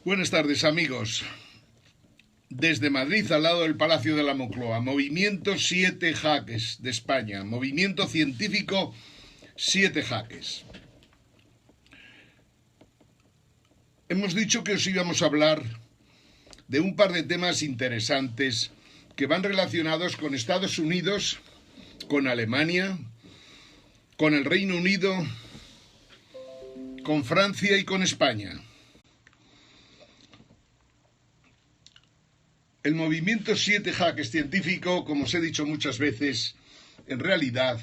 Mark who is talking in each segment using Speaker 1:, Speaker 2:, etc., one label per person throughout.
Speaker 1: Buenas tardes, amigos. Desde Madrid, al lado del Palacio de la Moncloa, Movimiento 7 Jaques de España, Movimiento Científico 7 Jaques. Hemos dicho que os íbamos a hablar de un par de temas interesantes que van relacionados con Estados Unidos, con Alemania, con el Reino Unido, con Francia y con España. El movimiento 7 Jaques científico, como os he dicho muchas veces, en realidad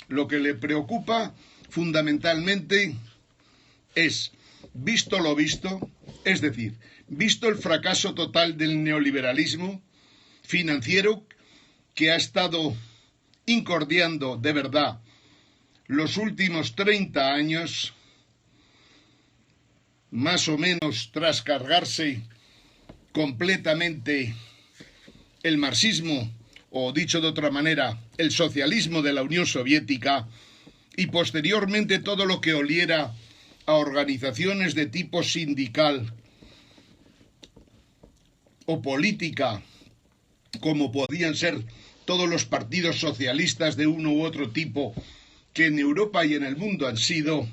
Speaker 1: lo que le preocupa fundamentalmente es, visto lo visto, es decir, visto el fracaso total del neoliberalismo financiero que ha estado incordiando de verdad los últimos 30 años, más o menos tras cargarse completamente el marxismo, o dicho de otra manera, el socialismo de la Unión Soviética, y posteriormente todo lo que oliera a organizaciones de tipo sindical o política, como podían ser todos los partidos socialistas de uno u otro tipo que en Europa y en el mundo han sido.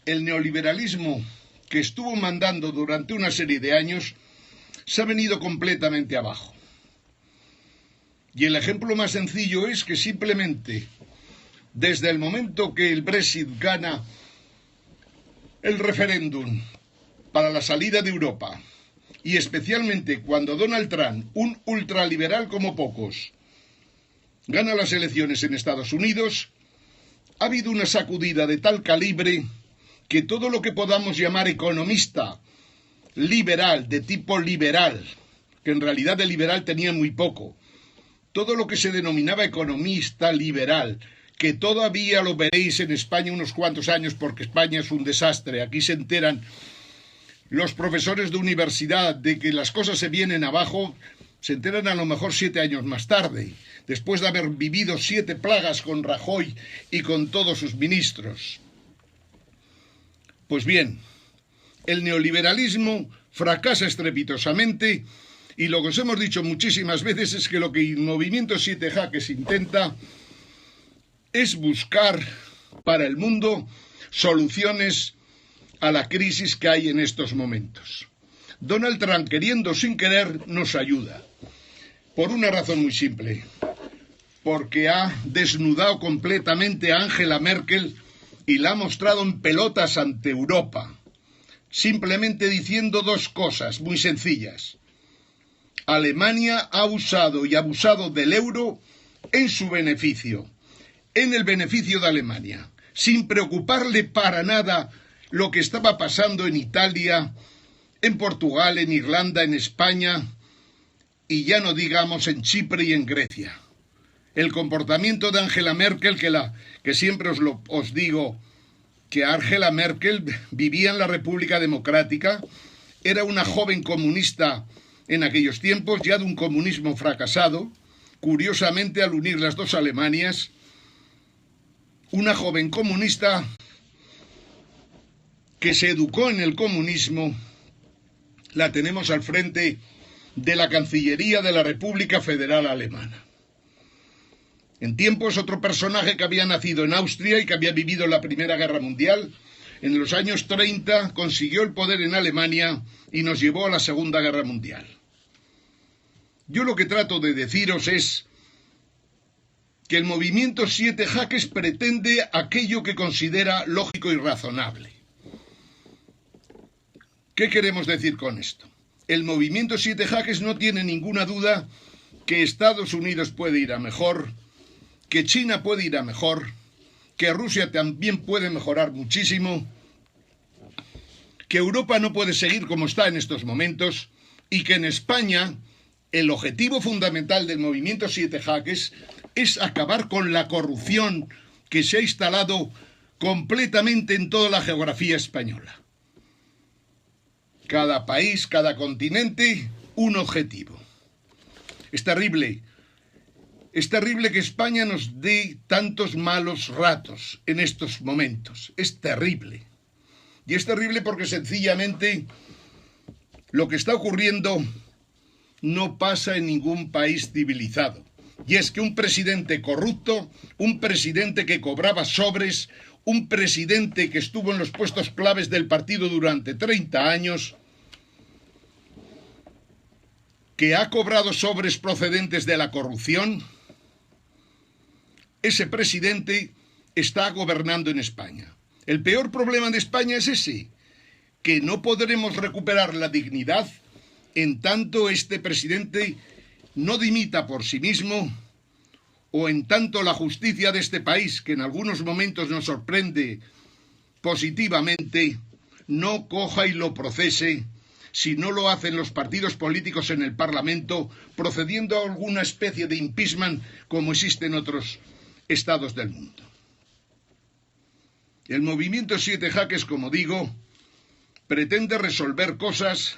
Speaker 1: El neoliberalismo que estuvo mandando durante una serie de años se ha venido completamente abajo. Y el ejemplo más sencillo es que simplemente desde el momento que el Brexit gana el referéndum para la salida de Europa, y especialmente cuando Donald Trump, un ultraliberal como pocos, gana las elecciones en Estados Unidos, ha habido una sacudida de tal calibre que todo lo que podamos llamar economista liberal, de tipo liberal, que en realidad de liberal tenía muy poco, todo lo que se denominaba economista liberal, que todavía lo veréis en España unos cuantos años porque España es un desastre, aquí se enteran los profesores de universidad de que las cosas se vienen abajo, se enteran a lo mejor 7 años más tarde, después de haber vivido 7 plagas con Rajoy y con todos sus ministros. Pues bien, el neoliberalismo fracasa estrepitosamente y lo que os hemos dicho muchísimas veces es que lo que el movimiento 7 Jaques intenta es buscar para el mundo soluciones a la crisis que hay en estos momentos. Donald Trump, queriendo sin querer, nos ayuda. Por una razón muy simple. Porque ha desnudado completamente a Angela Merkel y la ha mostrado en pelotas ante Europa. Simplemente diciendo dos cosas muy sencillas. Alemania ha usado y abusado del euro en su beneficio, en el beneficio de Alemania, sin preocuparle para nada lo que estaba pasando en Italia, en Portugal, en Irlanda, en España y ya no digamos en Chipre y en Grecia. El comportamiento de Angela Merkel, que siempre os digo que Angela Merkel vivía en la República Democrática, era una joven comunista en aquellos tiempos, ya de un comunismo fracasado, curiosamente al unir las dos Alemanias, una joven comunista que se educó en el comunismo, la tenemos al frente de la Cancillería de la República Federal Alemana. En tiempos otro personaje que había nacido en Austria y que había vivido la Primera Guerra Mundial, en los años 30 consiguió el poder en Alemania y nos llevó a la Segunda Guerra Mundial. Yo lo que trato de deciros es que el movimiento 7 Jaques pretende aquello que considera lógico y razonable. ¿Qué queremos decir con esto? El movimiento 7 Jaques no tiene ninguna duda que Estados Unidos puede ir a mejor, que China puede ir a mejor, que Rusia también puede mejorar muchísimo, que Europa no puede seguir como está en estos momentos y que en España el objetivo fundamental del movimiento 7 Jaques es acabar con la corrupción que se ha instalado completamente en toda la geografía española. Cada país, cada continente, un objetivo. Es terrible que España nos dé tantos malos ratos en estos momentos. Es terrible. Y es terrible porque sencillamente lo que está ocurriendo no pasa en ningún país civilizado. Y es que un presidente corrupto, un presidente que cobraba sobres, un presidente que estuvo en los puestos claves del partido durante 30 años, que ha cobrado sobres procedentes de la corrupción, ese presidente está gobernando en España. El peor problema de España es ese, que no podremos recuperar la dignidad en tanto este presidente no dimita por sí mismo, o en tanto la justicia de este país, que en algunos momentos nos sorprende positivamente, no coja y lo procese, si no lo hacen los partidos políticos en el Parlamento, procediendo a alguna especie de impeachment como existe en otros estados del mundo. El movimiento Siete Jaques, como digo, pretende resolver cosas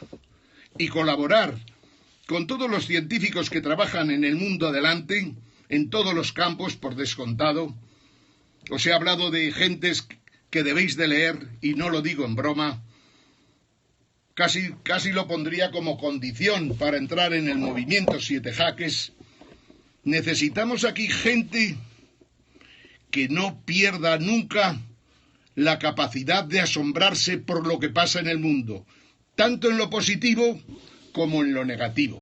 Speaker 1: y colaborar con todos los científicos que trabajan en el mundo adelante, en todos los campos, por descontado. Os he hablado de gentes que debéis de leer, y no lo digo en broma. Casi lo pondría como condición para entrar en el movimiento Siete Jaques. Necesitamos aquí gente que no pierda nunca la capacidad de asombrarse por lo que pasa en el mundo, tanto en lo positivo como en lo negativo.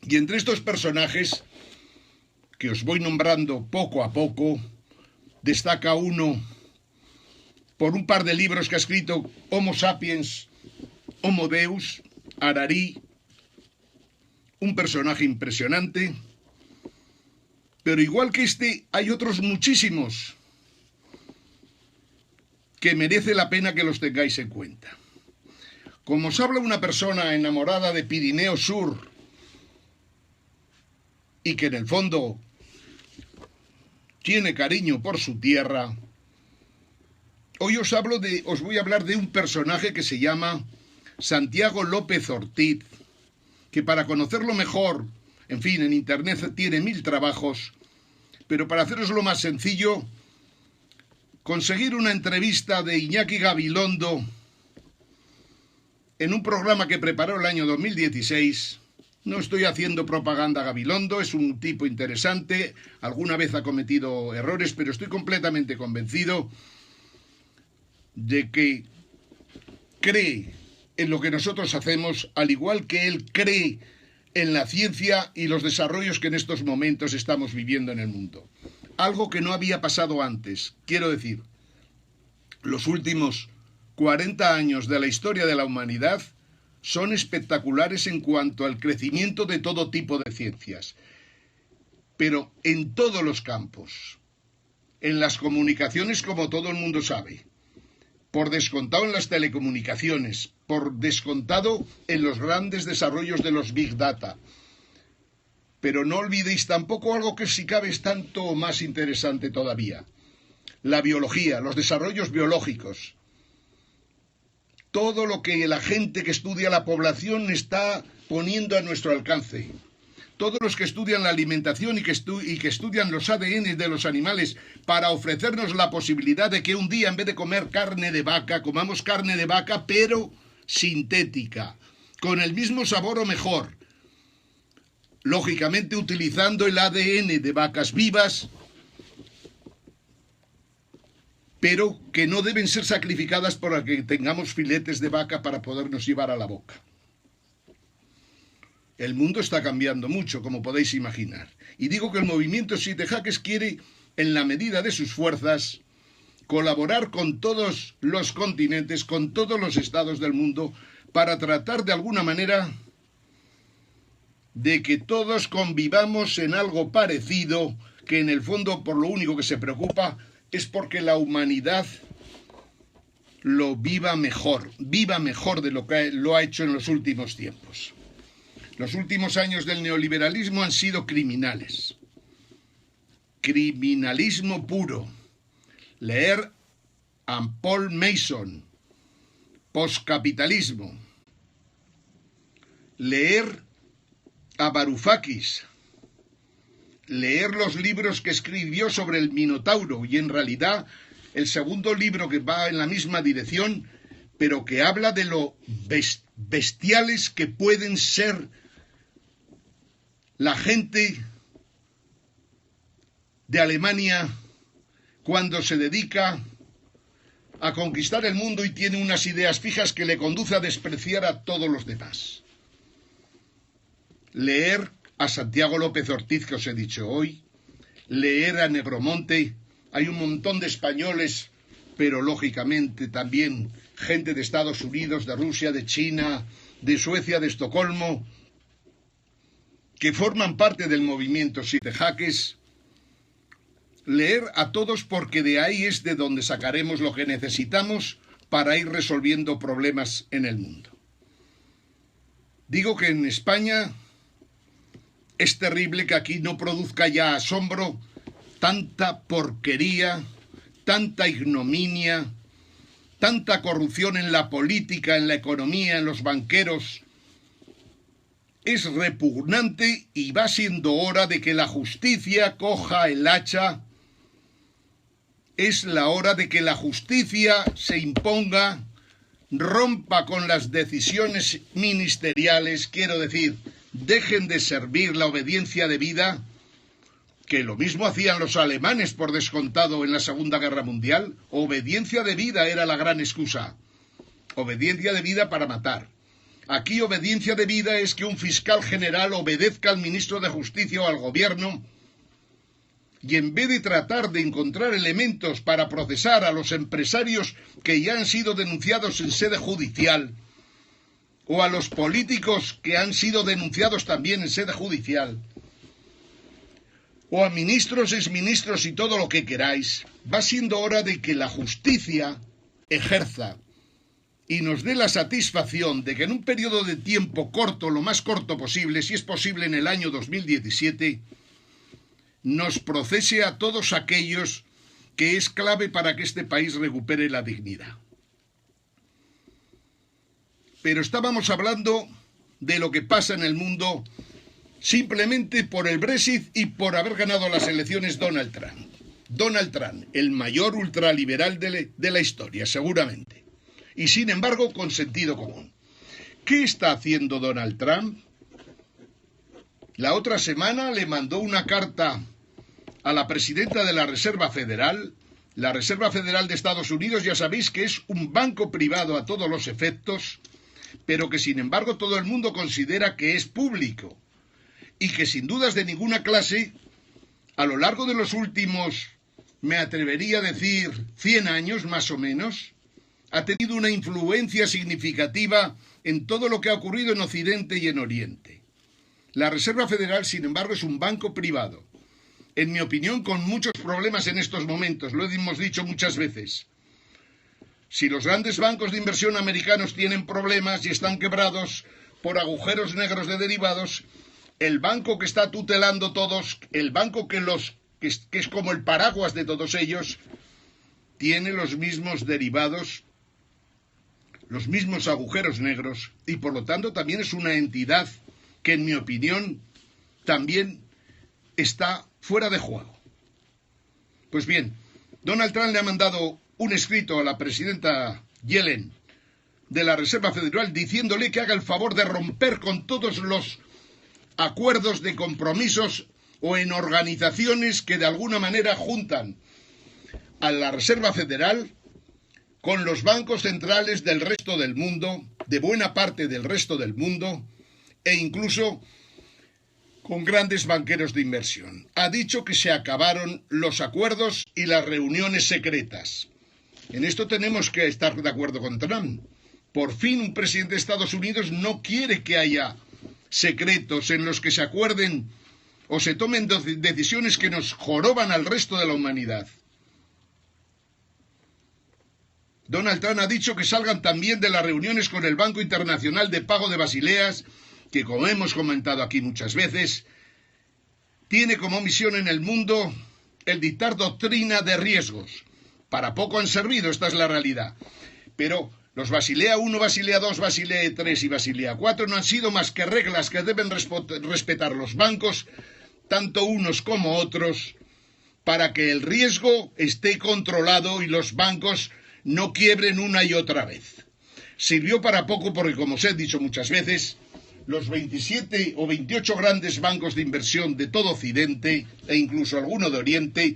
Speaker 1: Y entre estos personajes, que os voy nombrando poco a poco, destaca uno por un par de libros que ha escrito: Homo sapiens, Homo Deus, Harari, un personaje impresionante. Pero igual que este, hay otros muchísimos que merece la pena que los tengáis en cuenta. Como os habla una persona enamorada de Pirineo Sur y que en el fondo tiene cariño por su tierra, hoy os voy a hablar de un personaje que se llama Santiago López Ortiz, que para conocerlo mejor, en fin, en internet tiene 1000 trabajos, pero para haceroslo más sencillo, conseguir una entrevista de Iñaki Gabilondo en un programa que preparó el año 2016. No estoy haciendo propaganda a Gabilondo, es un tipo interesante, alguna vez ha cometido errores, pero estoy completamente convencido de que cree en lo que nosotros hacemos, al igual que él cree en la ciencia y los desarrollos que en estos momentos estamos viviendo en el mundo. Algo que no había pasado antes. Quiero decir, los últimos 40 años de la historia de la humanidad son espectaculares en cuanto al crecimiento de todo tipo de ciencias, pero en todos los campos. En las comunicaciones, como todo el mundo sabe, por descontado en las telecomunicaciones, por descontado en los grandes desarrollos de los Big Data. Pero no olvidéis tampoco algo que si cabe es tanto más interesante todavía: la biología, los desarrollos biológicos. Todo lo que la gente que estudia la población está poniendo a nuestro alcance. Todos los que estudian la alimentación y que estudian los ADN de los animales para ofrecernos la posibilidad de que un día, en vez de comer carne de vaca, comamos carne de vaca, pero sintética, con el mismo sabor o mejor. Lógicamente utilizando el ADN de vacas vivas, pero que no deben ser sacrificadas para que tengamos filetes de vaca para podernos llevar a la boca. El mundo está cambiando mucho, como podéis imaginar. Y digo que el movimiento Siete Jaques quiere, en la medida de sus fuerzas, colaborar con todos los continentes, con todos los estados del mundo, para tratar de alguna manera de que todos convivamos en algo parecido, que en el fondo por lo único que se preocupa es porque la humanidad lo viva mejor de lo que lo ha hecho en los últimos tiempos. Los últimos años del neoliberalismo han sido criminales. Criminalismo puro. Leer a Paul Mason, Postcapitalismo. Leer a Varoufakis. Leer los libros que escribió sobre el Minotauro, y en realidad el segundo libro, que va en la misma dirección, pero que habla de lo bestiales que pueden ser la gente de Alemania cuando se dedica a conquistar el mundo y tiene unas ideas fijas que le conduce a despreciar a todos los demás. Leer a Santiago López Ortiz, que os he dicho hoy, leer a Negromonte, hay un montón de españoles, pero lógicamente también gente de Estados Unidos, de Rusia, de China, de Suecia, de Estocolmo, que forman parte del movimiento Siete Jaques. Leer a todos, porque de ahí es de donde sacaremos lo que necesitamos para ir resolviendo problemas en el mundo. Digo que en España es terrible que aquí no produzca ya asombro tanta porquería, tanta ignominia, tanta corrupción en la política, en la economía, en los banqueros. Es repugnante y va siendo hora de que la justicia coja el hacha. Es la hora de que la justicia se imponga, rompa con las decisiones ministeriales, quiero decir, dejen de servir la obediencia debida, que lo mismo hacían los alemanes por descontado en la Segunda Guerra Mundial. Obediencia debida era la gran excusa. Obediencia debida para matar. Aquí obediencia debida es que un fiscal general obedezca al ministro de Justicia o al gobierno, y en vez de tratar de encontrar elementos para procesar a los empresarios que ya han sido denunciados en sede judicial, o a los políticos que han sido denunciados también en sede judicial, o a ministros, exministros y todo lo que queráis, va siendo hora de que la justicia ejerza y nos dé la satisfacción de que en un periodo de tiempo corto, lo más corto posible, si es posible en el año 2017, nos procese a todos aquellos que es clave para que este país recupere la dignidad. Pero estábamos hablando de lo que pasa en el mundo simplemente por el Brexit y por haber ganado las elecciones Donald Trump. Donald Trump, el mayor ultraliberal de la historia, seguramente. Y sin embargo, con sentido común. ¿Qué está haciendo Donald Trump? La otra semana le mandó una carta a la presidenta de la Reserva Federal. La Reserva Federal de Estados Unidos, ya sabéis que es un banco privado a todos los efectos, pero que sin embargo todo el mundo considera que es público y que sin dudas de ninguna clase, a lo largo de los últimos, me atrevería a decir, 100 años más o menos, ha tenido una influencia significativa en todo lo que ha ocurrido en Occidente y en Oriente. La Reserva Federal, sin embargo, es un banco privado, en mi opinión, con muchos problemas en estos momentos, lo hemos dicho muchas veces. Si los grandes bancos de inversión americanos tienen problemas y están quebrados por agujeros negros de derivados, el banco que está tutelando todos, el banco que es como el paraguas de todos ellos, tiene los mismos derivados, los mismos agujeros negros, y por lo tanto también es una entidad que, en mi opinión, también está fuera de juego. Pues bien, Donald Trump le ha mandado un escrito a la presidenta Yellen de la Reserva Federal diciéndole que haga el favor de romper con todos los acuerdos de compromisos o en organizaciones que de alguna manera juntan a la Reserva Federal con los bancos centrales del resto del mundo, de buena parte del resto del mundo, e incluso con grandes banqueros de inversión. Ha dicho que se acabaron los acuerdos y las reuniones secretas. En esto tenemos que estar de acuerdo con Trump. Por fin un presidente de Estados Unidos no quiere que haya secretos en los que se acuerden o se tomen decisiones que nos joroban al resto de la humanidad. Donald Trump ha dicho que salgan también de las reuniones con el Banco Internacional de Pago de Basileas, que, como hemos comentado aquí muchas veces, tiene como misión en el mundo el dictar doctrina de riesgos. Para poco han servido, esta es la realidad. Pero los Basilea I, Basilea II, Basilea III y Basilea IV no han sido más que reglas que deben respetar los bancos, tanto unos como otros, para que el riesgo esté controlado y los bancos no quiebren una y otra vez. sirvió para poco porque, como os he dicho muchas veces, los 27 o 28 grandes bancos de inversión de todo Occidente, e incluso alguno de Oriente,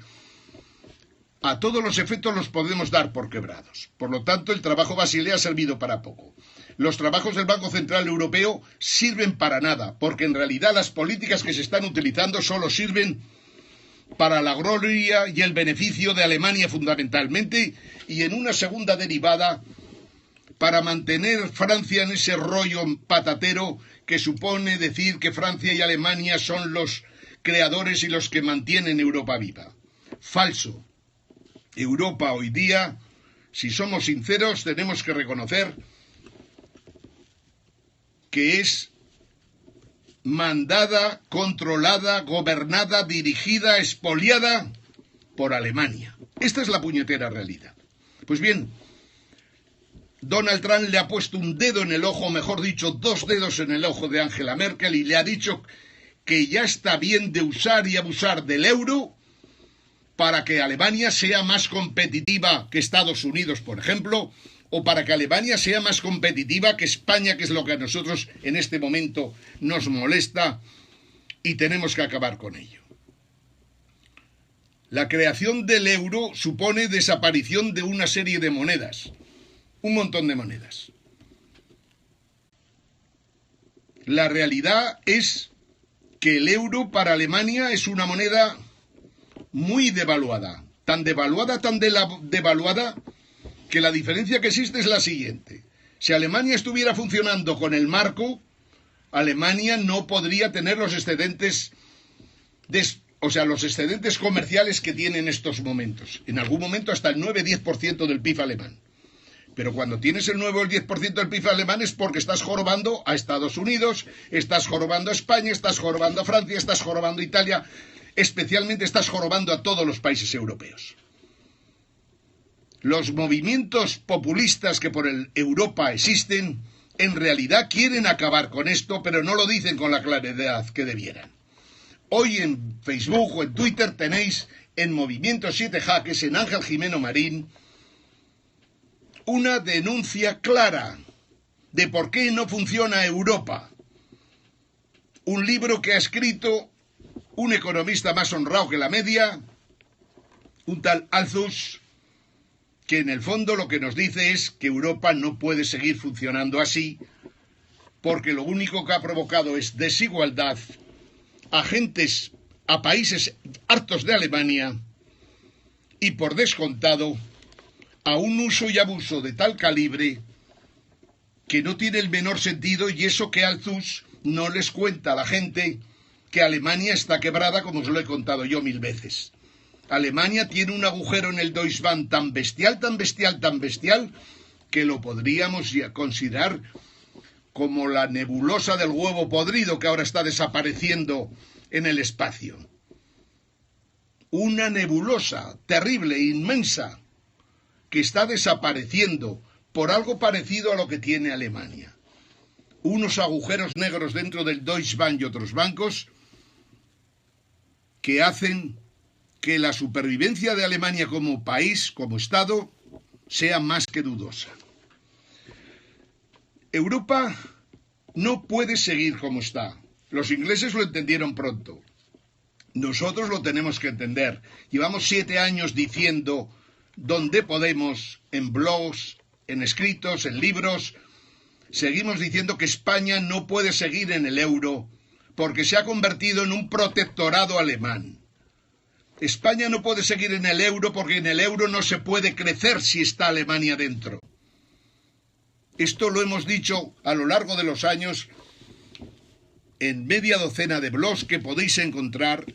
Speaker 1: a todos los efectos los podemos dar por quebrados. Por lo tanto, el trabajo Basilea ha servido para poco. Los trabajos del Banco Central Europeo sirven para nada, porque en realidad las políticas que se están utilizando solo sirven para la gloria y el beneficio de Alemania fundamentalmente, y en una segunda derivada para mantener Francia en ese rollo patatero que supone decir que Francia y Alemania son los creadores y los que mantienen Europa viva. Falso. Europa hoy día, si somos sinceros, tenemos que reconocer que es mandada, controlada, gobernada, dirigida, expoliada por Alemania. Esta es la puñetera realidad. Pues bien, Donald Trump le ha puesto un dedo en el ojo, mejor dicho, dos dedos en el ojo de Angela Merkel, y le ha dicho que ya está bien de usar y abusar del euro para que Alemania sea más competitiva que Estados Unidos, por ejemplo, o para que Alemania sea más competitiva que España, que es lo que a nosotros en este momento nos molesta y tenemos que acabar con ello. La creación del euro supone desaparición de una serie de monedas, un montón de monedas. La realidad es que el euro para Alemania es una moneda muy devaluada, tan devaluada, que la diferencia que existe es la siguiente. Si Alemania estuviera funcionando con el marco, Alemania no podría tener los excedentes, los excedentes comerciales que tiene en estos momentos. En algún momento hasta el 9-10% del PIB alemán. Pero cuando tienes el 9 o el 10% del PIB alemán es porque estás jorobando a Estados Unidos, estás jorobando a España, estás jorobando a Francia, estás jorobando a Italia, especialmente estás jorobando a todos los países europeos. Los movimientos populistas que por Europa existen, en realidad quieren acabar con esto, pero no lo dicen con la claridad que debieran. Hoy en Facebook o en Twitter tenéis en Movimiento 7 Jaques, en Ángel Jimeno Marín, una denuncia clara de por qué no funciona Europa. Un libro que ha escrito un economista más honrado que la media, un tal Althus, que en el fondo lo que nos dice es que Europa no puede seguir funcionando así, porque lo único que ha provocado es desigualdad a países hartos de Alemania y, por descontado, a un uso y abuso de tal calibre que no tiene el menor sentido, y eso que Althus no les cuenta a la gente que Alemania está quebrada, como os lo he contado yo 1000 veces. Alemania tiene un agujero en el Deutsche Bahn tan bestial, que lo podríamos ya considerar como la nebulosa del huevo podrido que ahora está desapareciendo en el espacio. Una nebulosa terrible, inmensa, que está desapareciendo por algo parecido a lo que tiene Alemania. Unos agujeros negros dentro del Deutsche Bahn y otros bancos que hacen que la supervivencia de Alemania como país, como Estado, sea más que dudosa. Europa no puede seguir como está. Los ingleses lo entendieron pronto. Nosotros lo tenemos que entender. Llevamos 7 años diciendo donde podemos, en blogs, en escritos, en libros, seguimos diciendo que España no puede seguir en el euro porque se ha convertido en un protectorado alemán. España no puede seguir en el euro porque en el euro no se puede crecer si está Alemania dentro. Esto lo hemos dicho a lo largo de los años en media docena de blogs que podéis encontrar.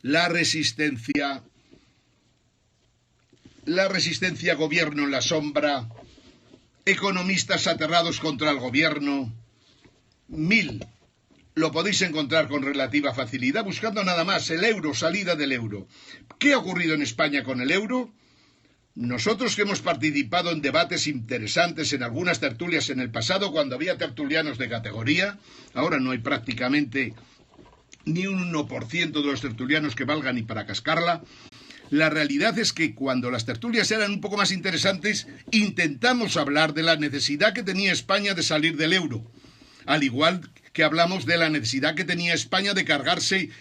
Speaker 1: La resistencia gobierno en la sombra, economistas aterrados contra el gobierno, 1000. Lo podéis encontrar con relativa facilidad buscando nada más el euro, salida del euro. ¿Qué ha ocurrido en España con el euro? Nosotros que hemos participado en debates interesantes en algunas tertulias en el pasado, cuando había tertulianos de categoría, ahora no hay prácticamente ni un 1% de los tertulianos que valgan ni para cascarla. La realidad es que cuando las tertulias eran un poco más interesantes, intentamos hablar de la necesidad que tenía España de salir del euro, al igual que hablamos de la necesidad que tenía España de cargarse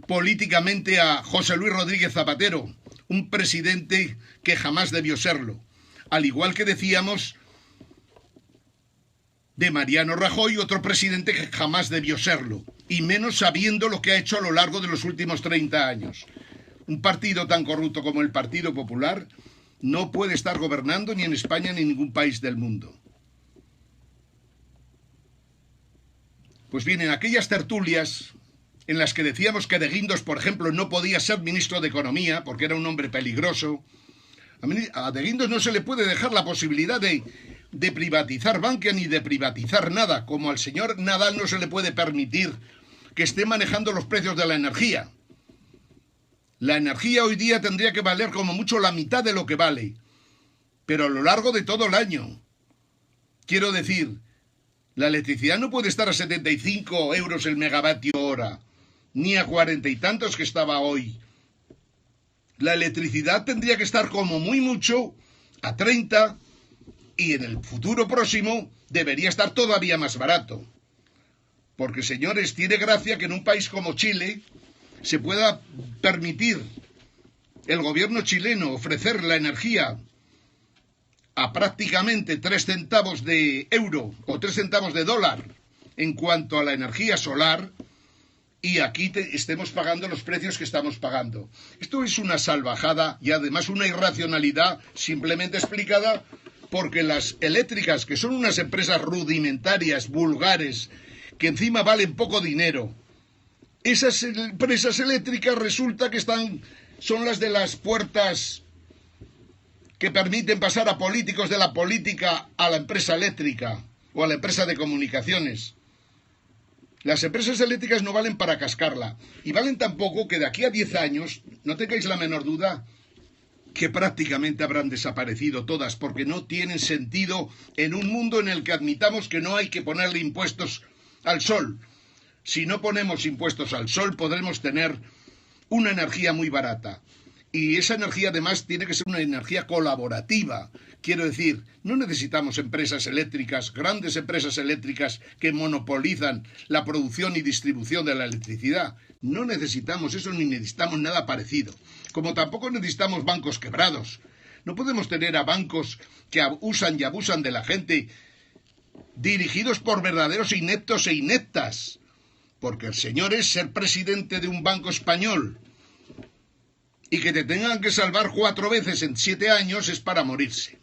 Speaker 1: políticamente a José Luis Rodríguez Zapatero, un presidente que jamás debió serlo, al igual que decíamos de Mariano Rajoy, otro presidente que jamás debió serlo, y menos sabiendo lo que ha hecho a lo largo de los últimos 30 años. Un partido tan corrupto como el Partido Popular no puede estar gobernando ni en España ni en ningún país del mundo. Pues bien, en aquellas tertulias en las que decíamos que de Guindos, por ejemplo, no podía ser ministro de Economía porque era un hombre peligroso, a de Guindos no se le puede dejar la posibilidad de privatizar Bankia ni de privatizar nada, como al señor Nadal no se le puede permitir que esté manejando los precios de la energía. La energía hoy día tendría que valer como mucho la mitad de lo que vale, pero a lo largo de todo el año. Quiero decir, la electricidad no puede estar a 75 euros el megavatio hora, ni a 40 y tantos que estaba hoy. La electricidad tendría que estar como muy mucho a 30 y en el futuro próximo debería estar todavía más barato. Porque, señores, tiene gracia que en un país como Chile se pueda permitir el gobierno chileno ofrecer la energía a prácticamente 3 centavos de euro o 3 centavos de dólar en cuanto a la energía solar, y aquí estemos pagando los precios que estamos pagando. Esto es una salvajada y además una irracionalidad simplemente explicada porque las eléctricas, que son unas empresas rudimentarias, vulgares, que encima valen poco dinero, esas empresas eléctricas resulta que son las de las puertas que permiten pasar a políticos de la política a la empresa eléctrica o a la empresa de comunicaciones. Las empresas eléctricas no valen para cascarla, y valen tan poco que de aquí a 10 años, no tengáis la menor duda, que prácticamente habrán desaparecido todas, porque no tienen sentido en un mundo en el que admitamos que no hay que ponerle impuestos al sol. Si no ponemos impuestos al sol, podremos tener una energía muy barata. Y esa energía además tiene que ser una energía colaborativa. Quiero decir, no necesitamos empresas eléctricas, grandes empresas eléctricas que monopolizan la producción y distribución de la electricidad. No necesitamos eso ni necesitamos nada parecido. Como tampoco necesitamos bancos quebrados. No podemos tener a bancos que usan y abusan de la gente, dirigidos por verdaderos ineptos e ineptas. Porque el señor es ser presidente de un banco español. Y que te tengan que salvar 4 veces en 7 años es para morirse.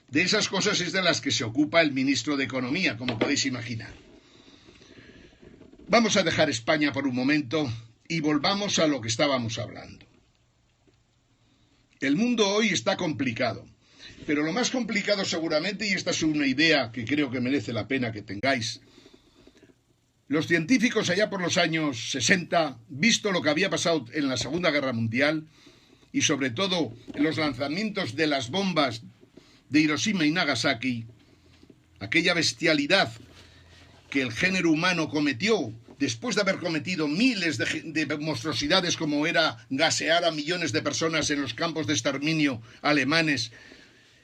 Speaker 1: De esas cosas es de las que se ocupa el ministro de Economía, como podéis imaginar. Vamos a dejar España por un momento y volvamos a lo que estábamos hablando. El mundo hoy está complicado, pero lo más complicado seguramente, y esta es una idea que creo que merece la pena que tengáis, los científicos allá por los años 60, visto lo que había pasado en la Segunda Guerra Mundial y sobre todo en los lanzamientos de las bombas de Hiroshima y Nagasaki, aquella bestialidad que el género humano cometió después de haber cometido miles de monstruosidades como era gasear a millones de personas en los campos de exterminio alemanes,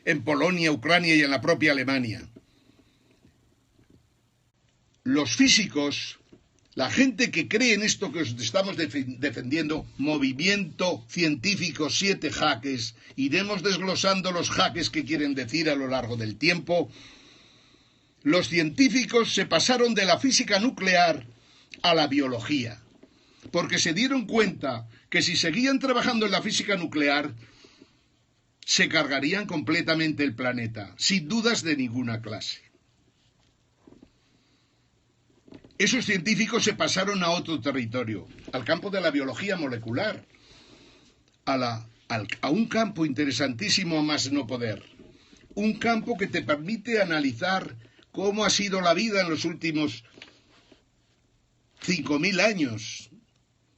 Speaker 1: en Polonia, Ucrania y en la propia Alemania. Los físicos, la gente que cree en esto que os estamos defendiendo, movimiento científico 7 jaques, iremos desglosando los jaques que quieren decir a lo largo del tiempo. Los científicos se pasaron de la física nuclear a la biología, porque se dieron cuenta que si seguían trabajando en la física nuclear, se cargarían completamente el planeta, sin dudas de ninguna clase. Esos científicos se pasaron a otro territorio, al campo de la biología molecular, a un campo interesantísimo a más no poder, un campo que te permite analizar cómo ha sido la vida en los últimos 5.000 años,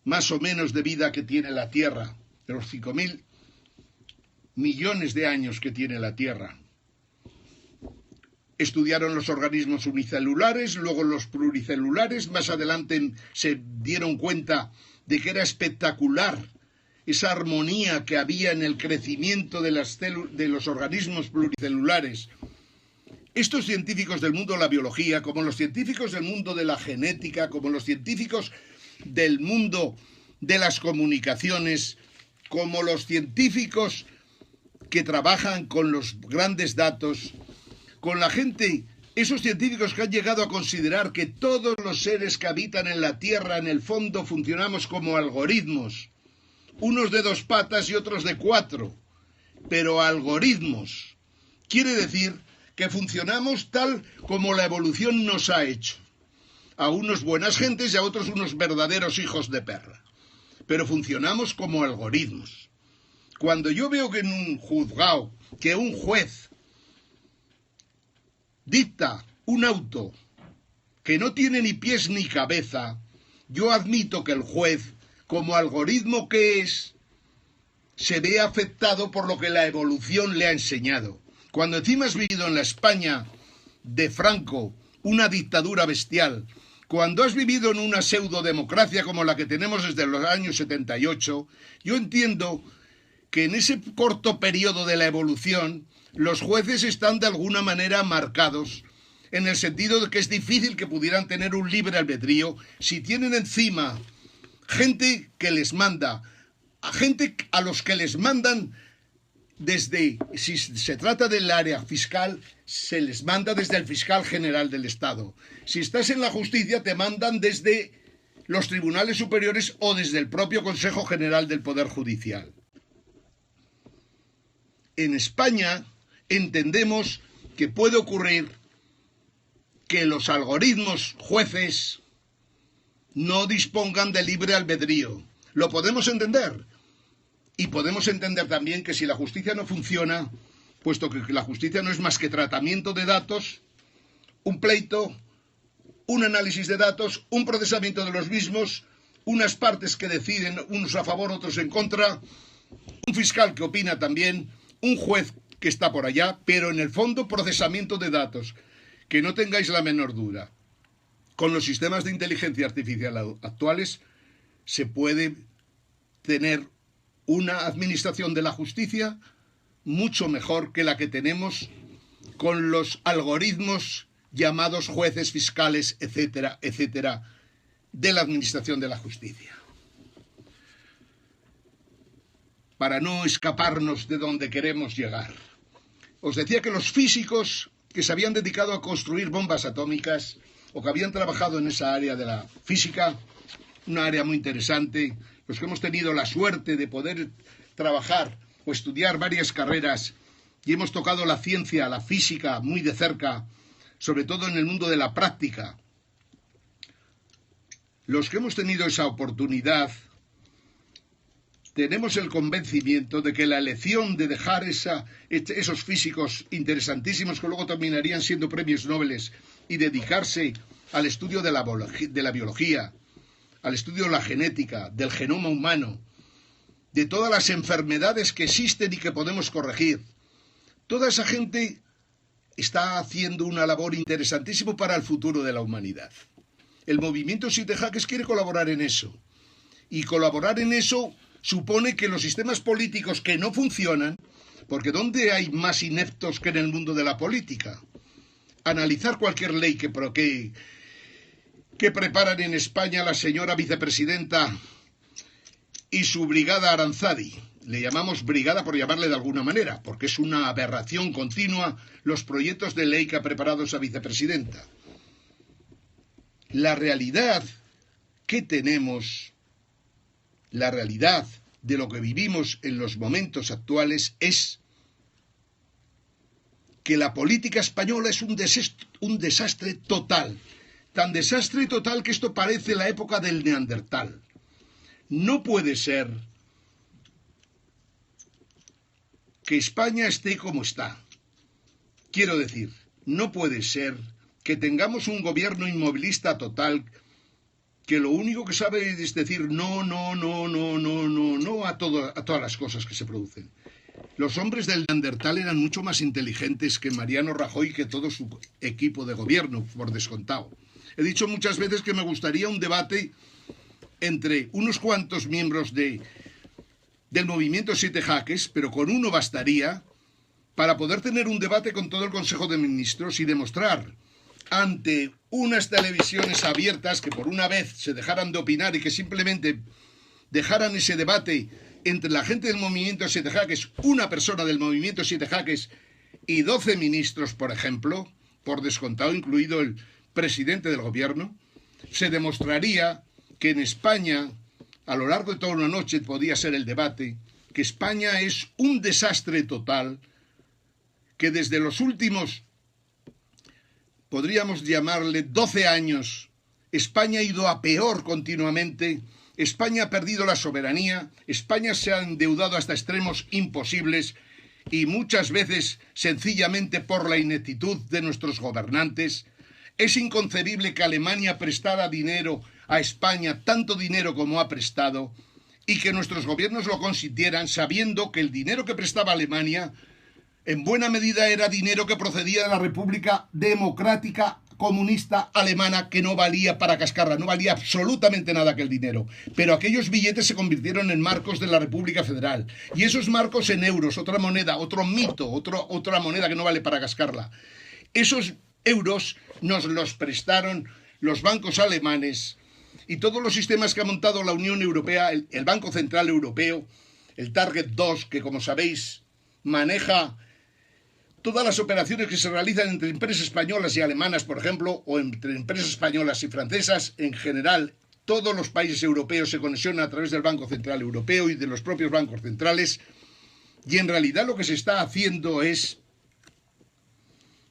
Speaker 1: más o menos de vida que tiene la Tierra, de los 5.000 millones de años que tiene la Tierra. Estudiaron los organismos unicelulares, luego los pluricelulares, más adelante se dieron cuenta de que era espectacular esa armonía que había en el crecimiento de los organismos pluricelulares. Estos científicos del mundo de la biología, como los científicos del mundo de la genética, como los científicos del mundo de las comunicaciones, como los científicos que trabajan con los grandes datos, con la gente, esos científicos que han llegado a considerar que todos los seres que habitan en la Tierra, en el fondo, funcionamos como algoritmos, unos de 2 patas y otros de 4, pero algoritmos. Quiere decir que funcionamos tal como la evolución nos ha hecho. A unos buenas gentes y a otros unos verdaderos hijos de perra. Pero funcionamos como algoritmos. Cuando yo veo que en un juzgado, que un juez dicta un auto que no tiene ni pies ni cabeza, yo admito que el juez, como algoritmo que es, se ve afectado por lo que la evolución le ha enseñado. Cuando encima has vivido en la España de Franco, una dictadura bestial, cuando has vivido en una pseudodemocracia como la que tenemos desde los años 78, yo entiendo que en ese corto periodo de la evolución, los jueces están de alguna manera marcados, en el sentido de que es difícil que pudieran tener un libre albedrío si tienen encima gente que les manda, a gente a los que les mandan desde, si se trata del área fiscal, se les manda desde el fiscal general del Estado. Si estás en la justicia, te mandan desde los tribunales superiores o desde el propio Consejo General del Poder Judicial. En España entendemos que puede ocurrir que los algoritmos jueces no dispongan de libre albedrío. Lo podemos entender. Y podemos entender también que si la justicia no funciona, puesto que la justicia no es más que tratamiento de datos, un pleito, un análisis de datos, un procesamiento de los mismos, unas partes que deciden, unos a favor, otros en contra, un fiscal que opina también, un juez que está por allá, pero en el fondo procesamiento de datos. Que no tengáis la menor duda. Con los sistemas de inteligencia artificial actuales se puede tener una administración de la justicia mucho mejor que la que tenemos con los algoritmos llamados jueces, fiscales, etcétera, etcétera, de la administración de la justicia. Para no escaparnos de donde queremos llegar. Os decía que los físicos que se habían dedicado a construir bombas atómicas o que habían trabajado en esa área de la física, una área muy interesante, los que hemos tenido la suerte de poder trabajar o estudiar varias carreras y hemos tocado la ciencia, la física muy de cerca, sobre todo en el mundo de la práctica. Los que hemos tenido esa oportunidad, tenemos el convencimiento de que la elección de dejar esos físicos interesantísimos que luego terminarían siendo premios Nobel y dedicarse al estudio de la biología, al estudio de la genética, del genoma humano, de todas las enfermedades que existen y que podemos corregir. Toda esa gente está haciendo una labor interesantísima para el futuro de la humanidad. El movimiento Siete Jaques quiere colaborar en eso. Y colaborar en eso supone que los sistemas políticos que no funcionan, porque ¿dónde hay más ineptos que en el mundo de la política? Analizar cualquier ley que preparan en España la señora vicepresidenta y su brigada Aranzadi. Le llamamos brigada por llamarle de alguna manera, porque es una aberración continua los proyectos de ley que ha preparado esa vicepresidenta. La realidad que tenemos, la realidad de lo que vivimos en los momentos actuales es que la política española es un desastre total. Tan desastre total que esto parece la época del Neandertal. No puede ser que España esté como está. Quiero decir, no puede ser que tengamos un gobierno inmovilista total que lo único que sabe es decir no a todas las cosas que se producen. Los hombres del Neandertal eran mucho más inteligentes que Mariano Rajoy y que todo su equipo de gobierno, por descontado. He dicho muchas veces que me gustaría un debate entre unos cuantos miembros de del movimiento Siete Jaques, pero con uno bastaría para poder tener un debate con todo el Consejo de Ministros y demostrar ante unas televisiones abiertas que por una vez se dejaran de opinar y que simplemente dejaran ese debate entre la gente del movimiento Siete Jaques, una persona del movimiento Siete Jaques y 12 ministros, por ejemplo, por descontado incluido el presidente del gobierno, se demostraría que en España, a lo largo de toda una noche podía ser el debate, que España es un desastre total, que desde los últimos, podríamos llamarle 12 años, España ha ido a peor continuamente, España ha perdido la soberanía, España se ha endeudado hasta extremos imposibles y muchas veces sencillamente por la ineptitud de nuestros gobernantes. Es inconcebible que Alemania prestara dinero a España, tanto dinero como ha prestado, y que nuestros gobiernos lo consintieran sabiendo que el dinero que prestaba Alemania en buena medida era dinero que procedía de la República Democrática Comunista Alemana, que no valía para cascarla, no valía absolutamente nada aquel dinero. Pero aquellos billetes se convirtieron en marcos de la República Federal. Y esos marcos en euros, otra moneda, otro mito, otra moneda que no vale para cascarla. Esos euros nos los prestaron los bancos alemanes y todos los sistemas que ha montado la Unión Europea, el Banco Central Europeo, el Target 2, que como sabéis maneja todas las operaciones que se realizan entre empresas españolas y alemanas, por ejemplo, o entre empresas españolas y francesas, en general, todos los países europeos se conexionan a través del Banco Central Europeo y de los propios bancos centrales, y en realidad lo que se está haciendo es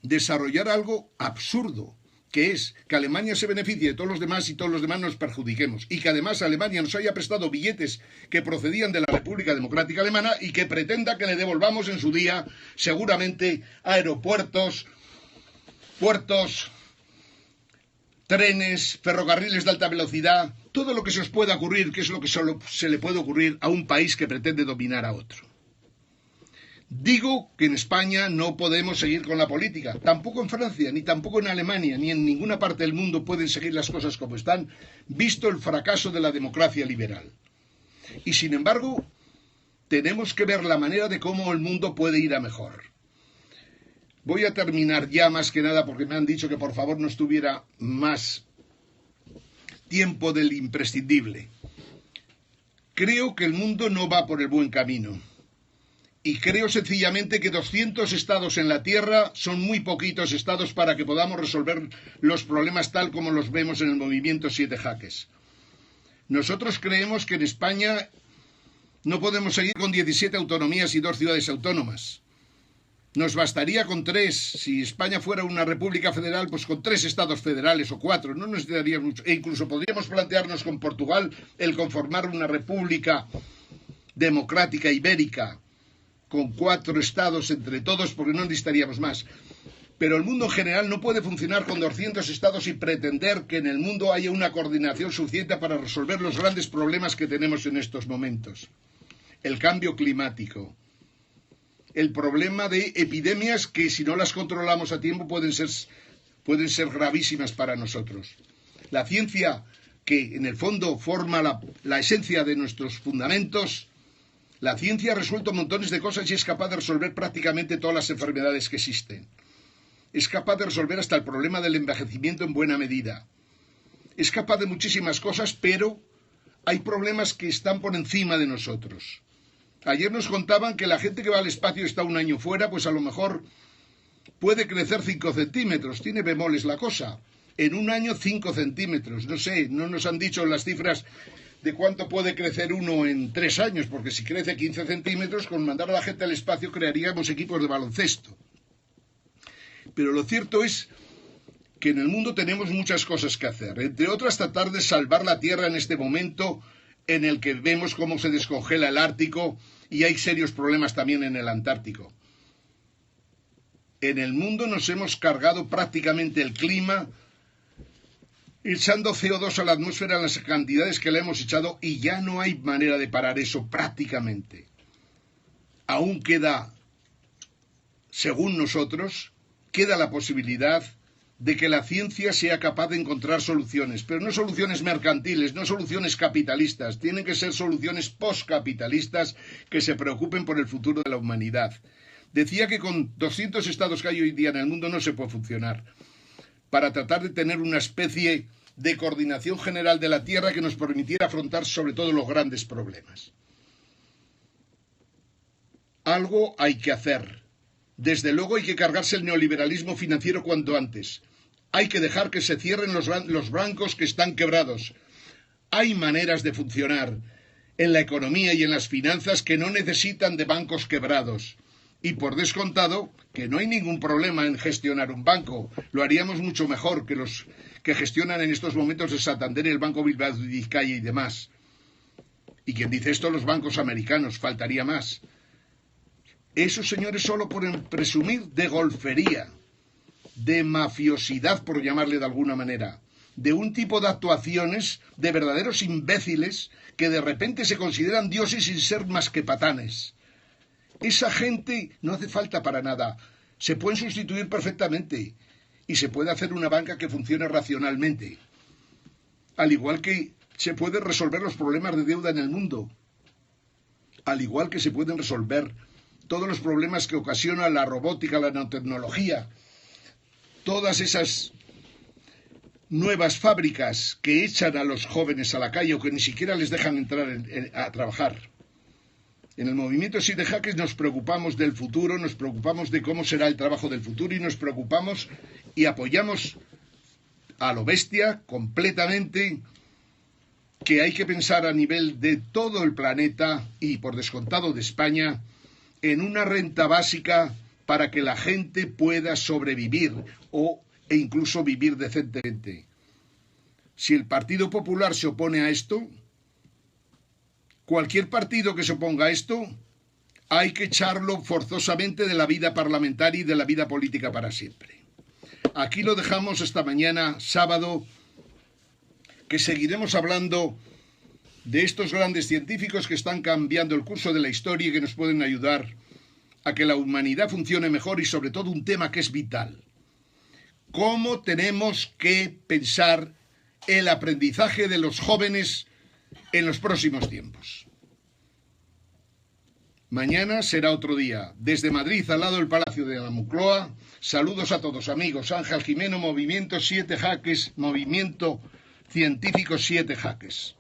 Speaker 1: desarrollar algo absurdo, que es que Alemania se beneficie de todos los demás y todos los demás nos perjudiquemos, y que además Alemania nos haya prestado billetes que procedían de la República Democrática Alemana y que pretenda que le devolvamos en su día seguramente aeropuertos, puertos, trenes, ferrocarriles de alta velocidad, todo lo que se os pueda ocurrir, que es lo que solo se le puede ocurrir a un país que pretende dominar a otro. Digo que en España no podemos seguir con la política, tampoco en Francia, ni tampoco en Alemania, ni en ninguna parte del mundo pueden seguir las cosas como están, visto el fracaso de la democracia liberal. Y sin embargo, tenemos que ver la manera de cómo el mundo puede ir a mejor. Voy a terminar ya más que nada porque me han dicho que por favor no estuviera más tiempo del imprescindible. Creo que el mundo no va por el buen camino. Y creo sencillamente que 200 estados en la Tierra son muy poquitos estados para que podamos resolver los problemas tal como los vemos en el movimiento Siete Jaques. Nosotros creemos que en España no podemos seguir con 17 autonomías y 2 ciudades autónomas. Nos bastaría con 3. Si España fuera una república federal, pues con 3 estados federales o 4. No nos daría mucho. E incluso podríamos plantearnos con Portugal el conformar una república democrática ibérica con 4 estados entre todos, porque no necesitaríamos más. Pero el mundo en general no puede funcionar con 200 estados y pretender que en el mundo haya una coordinación suficiente para resolver los grandes problemas que tenemos en estos momentos. El cambio climático, el problema de epidemias que si no las controlamos a tiempo pueden ser gravísimas para nosotros. La ciencia, que en el fondo forma la esencia de nuestros fundamentos. La ciencia ha resuelto montones de cosas y es capaz de resolver prácticamente todas las enfermedades que existen. Es capaz de resolver hasta el problema del envejecimiento en buena medida. Es capaz de muchísimas cosas, pero hay problemas que están por encima de nosotros. Ayer nos contaban que la gente que va al espacio y está un año fuera, pues a lo mejor puede crecer 5 centímetros. Tiene bemoles la cosa. En un año 5 centímetros. No sé, no nos han dicho las cifras de cuánto puede crecer uno en 3 años, porque si crece 15 centímetros, con mandar a la gente al espacio crearíamos equipos de baloncesto. Pero lo cierto es que en el mundo tenemos muchas cosas que hacer, entre otras tratar de salvar la Tierra en este momento en el que vemos cómo se descongela el Ártico y hay serios problemas también en el Antártico. En el mundo nos hemos cargado prácticamente el clima, echando CO2 a la atmósfera en las cantidades que le hemos echado y ya no hay manera de parar eso prácticamente. Aún queda, según nosotros, queda la posibilidad de que la ciencia sea capaz de encontrar soluciones, pero no soluciones mercantiles, no soluciones capitalistas, tienen que ser soluciones postcapitalistas que se preocupen por el futuro de la humanidad. Decía que con 200 estados que hay hoy día en el mundo no se puede funcionar, para tratar de tener una especie de coordinación general de la Tierra que nos permitiera afrontar sobre todo los grandes problemas. Algo hay que hacer. Desde luego hay que cargarse el neoliberalismo financiero cuanto antes. Hay que dejar que se cierren los bancos que están quebrados. Hay maneras de funcionar en la economía y en las finanzas que no necesitan de bancos quebrados. Y por descontado, que no hay ningún problema en gestionar un banco. Lo haríamos mucho mejor que los que gestionan en estos momentos el Santander, el Banco Bilbao y Vizcaya y demás. Y quien dice esto, los bancos americanos, faltaría más. Esos señores solo pueden presumir de golfería, de mafiosidad, por llamarle de alguna manera, de un tipo de actuaciones de verdaderos imbéciles que de repente se consideran dioses sin ser más que patanes. Esa gente no hace falta para nada, se pueden sustituir perfectamente y se puede hacer una banca que funcione racionalmente, al igual que se pueden resolver los problemas de deuda en el mundo, al igual que se pueden resolver todos los problemas que ocasiona la robótica, la nanotecnología, todas esas nuevas fábricas que echan a los jóvenes a la calle o que ni siquiera les dejan entrar a trabajar. En el movimiento 7 Jaques nos preocupamos del futuro, nos preocupamos de cómo será el trabajo del futuro y nos preocupamos y apoyamos a lo bestia completamente que hay que pensar a nivel de todo el planeta y por descontado de España en una renta básica para que la gente pueda sobrevivir e incluso vivir decentemente. Si el Partido Popular se opone a esto, cualquier partido que se oponga a esto, hay que echarlo forzosamente de la vida parlamentaria y de la vida política para siempre. Aquí lo dejamos esta mañana, sábado, que seguiremos hablando de estos grandes científicos que están cambiando el curso de la historia y que nos pueden ayudar a que la humanidad funcione mejor y sobre todo un tema que es vital. ¿Cómo tenemos que pensar el aprendizaje de los jóvenes en los próximos tiempos? Mañana será otro día. Desde Madrid, al lado del Palacio de la Moncloa, saludos a todos amigos. Ángel Jimeno, Movimiento 7 Jaques, Movimiento Científico 7 Jaques.